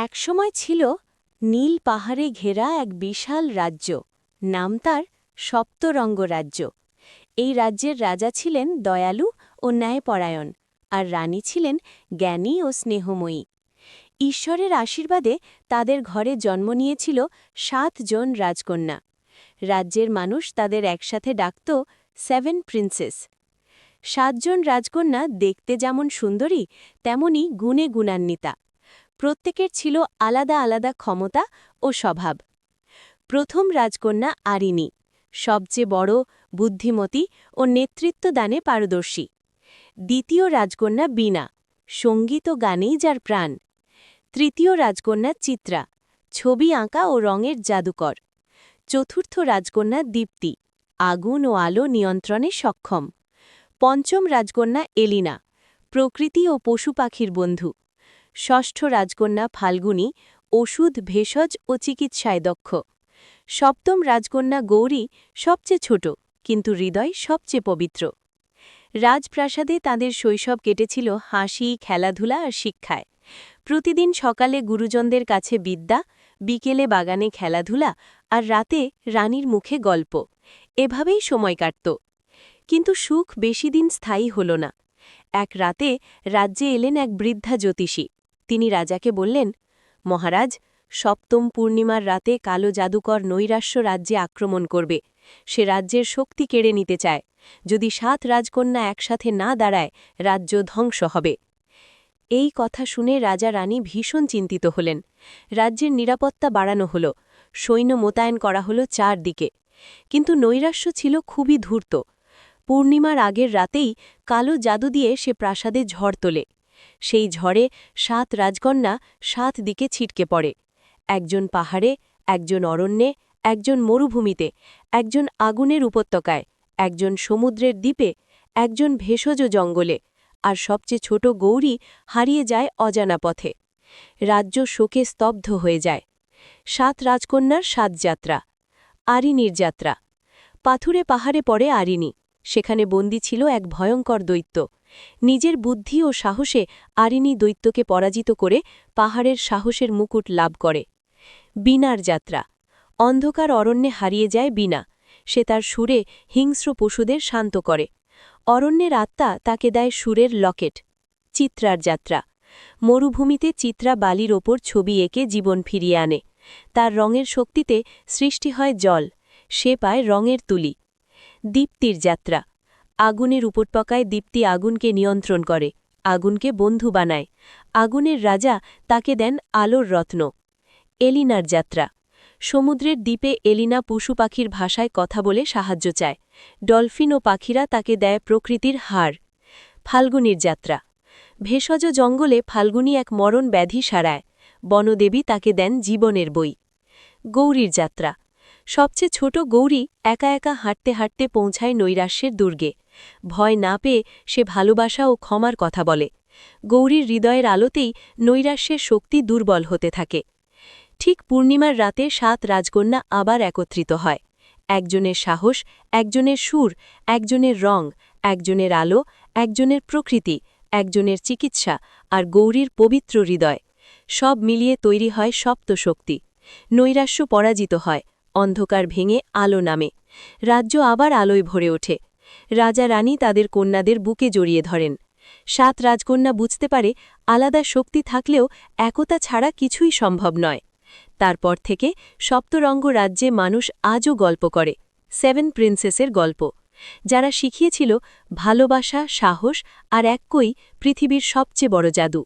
একসময় ছিল নীল পাহাড়ে ঘেরা এক বিশাল রাজ্য, নাম তার সপ্তরঙ্গ রাজ্য। এই রাজ্যের রাজা ছিলেন দয়ালু ও ন্যায়পরায়ণ, আর রানী ছিলেন জ্ঞানী ও স্নেহময়ী। ঈশ্বরের আশীর্বাদে তাদের ঘরে জন্ম নিয়েছিল ৭ জন রাজকন্যা। রাজ্যের মানুষ তাদের একসাথে ডাকত 7 প্রিন্সেস। ৭ জন রাজকন্যা দেখতে যেমন সুন্দরী, তেমনি গুণে গুণান্বিতা। প্রত্যেকের ছিল আলাদা আলাদা ক্ষমতা ও স্বভাব। প্রথম রাজকন্যা আরিনী, সবচেয়ে বড়, বুদ্ধিমতী ও নেতৃত্বদানে পারদর্শী। দ্বিতীয় রাজকন্যা বীণা, সঙ্গীত ও গানেই যার প্রাণ। তৃতীয় রাজকন্যা চিত্রা, ছবি আঁকা ও রঙের জাদুকর। চতুর্থ রাজকন্যা দীপ্তি, আগুন ও আলো নিয়ন্ত্রণে সক্ষম। পঞ্চম রাজকন্যা এলিনা, প্রকৃতি ও পশু পাখির বন্ধু। ষষ্ঠ রাজকন্যা ফাল্গুনী, ওষুধ, ভেষজ ও চিকিৎসায় দক্ষ। সপ্তম রাজকন্যা গৌরী, সবচেয়ে ছোট কিন্তু হৃদয় সবচেয়ে পবিত্র। রাজপ্রাসাদে তাদের শৈশব কেটেছিল হাসি, খেলাধুলা আর শিক্ষায়। প্রতিদিন সকালে গুরুজনদের কাছে বিদ্যা, বিকেলে বাগানে খেলাধুলা, আর রাতে রানীর মুখে গল্প। এভাবেই সময় কাটত। কিন্তু সুখ বেশিদিন স্থায়ী হল না। এক রাতে রাজ্যে এলেন এক বৃদ্ধা জ্যোতিষী। তিনি রাজাকে বললেন, মহারাজ, সপ্তম পূর্ণিমার রাতে কালো জাদুকর নৈরাশ্য রাজ্যে আক্রমণ করবে। সে রাজ্যের শক্তি কেড়ে নিতে চায়। যদি ৭ রাজকন্যা একসাথে না দাঁড়ায়, রাজ্য ধ্বংস হবে। এই কথা শুনে রাজা রানী ভীষণ চিন্তিত হলেন। রাজ্যের নিরাপত্তা বাড়ানো হল, সৈন্য মোতায়েন করা হল ৪ দিকে। কিন্তু নৈরাশ্য ছিল খুবই ধূর্ত। পূর্ণিমার আগের রাতেই কালো জাদু দিয়ে সে প্রাসাদে ঝড় তোলে। সেই ঝড়ে ৭ রাজকন্যা ৭ দিকে ছিটকে পড়ে। একজন পাহাড়ে, একজন অরণ্যে, একজন মরুভূমিতে, একজন আগুনের উপত্যকায়, একজন সমুদ্রের দ্বীপে, একজন ভেষজ জঙ্গলে, আর সবচেয়ে ছোট গৌরী হারিয়ে যায় অজানা পথে। রাজ্য শোকে স্তব্ধ হয়ে যায়। ৭ রাজকন্যার ৭ যাত্রা। আরিনীর যাত্রা। পাথুরে পাহাড়ে পড়ে আরিনী। সেখানে বন্দী ছিল এক ভয়ঙ্কর দৈত্য। নিজের বুদ্ধি ও সাহসে আরিনী দৈত্যকে পরাজিত করে পাহাড়ের সাহসের মুকুট লাভ করে। বীণার যাত্রা। অন্ধকার অরণ্যে হারিয়ে যায় বীণা। সে তার সুরে হিংস্র পশুদের শান্ত করে। অরণ্যের আত্মা তাকে দেয় সুরের লকেট। চিত্রার যাত্রা। মরুভূমিতে চিত্রা বালির ওপর ছবি এঁকে জীবন ফিরিয়ে আনে। তার রঙের শক্তিতে সৃষ্টি হয় জল। সে পায় রঙের তুলি। দীপ্তির যাত্রা। আগুনের উপত্যকায় দীপ্তি আগুনকে নিয়ন্ত্রণ করে, আগুনকে বন্ধু বানায়। আগুনের রাজা তাকে দেন আলোর রত্ন। এলিনার যাত্রা। সমুদ্রের দ্বীপে এলিনা পশু পাখির ভাষায় কথা বলে সাহায্য চায়। ডলফিন ও পাখিরা তাকে দেয় প্রকৃতির হার। ফাল্গুনীর যাত্রা। ভেষজ জঙ্গলে ফাল্গুনী এক মরণ ব্যাধি সারায়। বনদেবী তাকে দেন জীবনের বই। গৌরীর যাত্রা। সবচেয়ে ছোট গৌরী একা একা হাঁটতে হাঁটতে পৌঁছায় নৈরাশ্যের দুর্গে। ভয় না পেয়ে সে ভালোবাসা ও ক্ষমার কথা বলে। গৌরীর হৃদয়ের আলোতেই নৈরাশ্যের শক্তি দুর্বল হতে থাকে। ঠিক পূর্ণিমার রাতে ৭ রাজকন্যা আবার একত্রিত হয়। একজনের সাহস, একজনের সুর, একজনের রং, একজনের আলো, একজনের প্রকৃতি, একজনের চিকিৎসা, আর গৌরীর পবিত্র হৃদয়। সব মিলিয়ে তৈরি হয় সপ্তশক্তি। নৈরাশ্য পরাজিত হয়, অন্ধকার ভেঙে আলো নামে। রাজ্য আবার আলোয় ভরে ওঠে। রাজা রানী তাদের কন্যাদের বুকে জড়িয়ে ধরেন। ৭ রাজকন্যা বুঝতে পারে আলাদা শক্তি থাকলেও একতা ছাড়া কিছুই সম্ভব নয়। তারপর থেকে সপ্তরঙ্গ রাজ্যে মানুষ আজও গল্প করে 7 প্রিন্সেসের গল্প, যারা শিখিয়েছিল ভালোবাসা, সাহস আর একই পৃথিবীর সবচেয়ে বড় জাদু।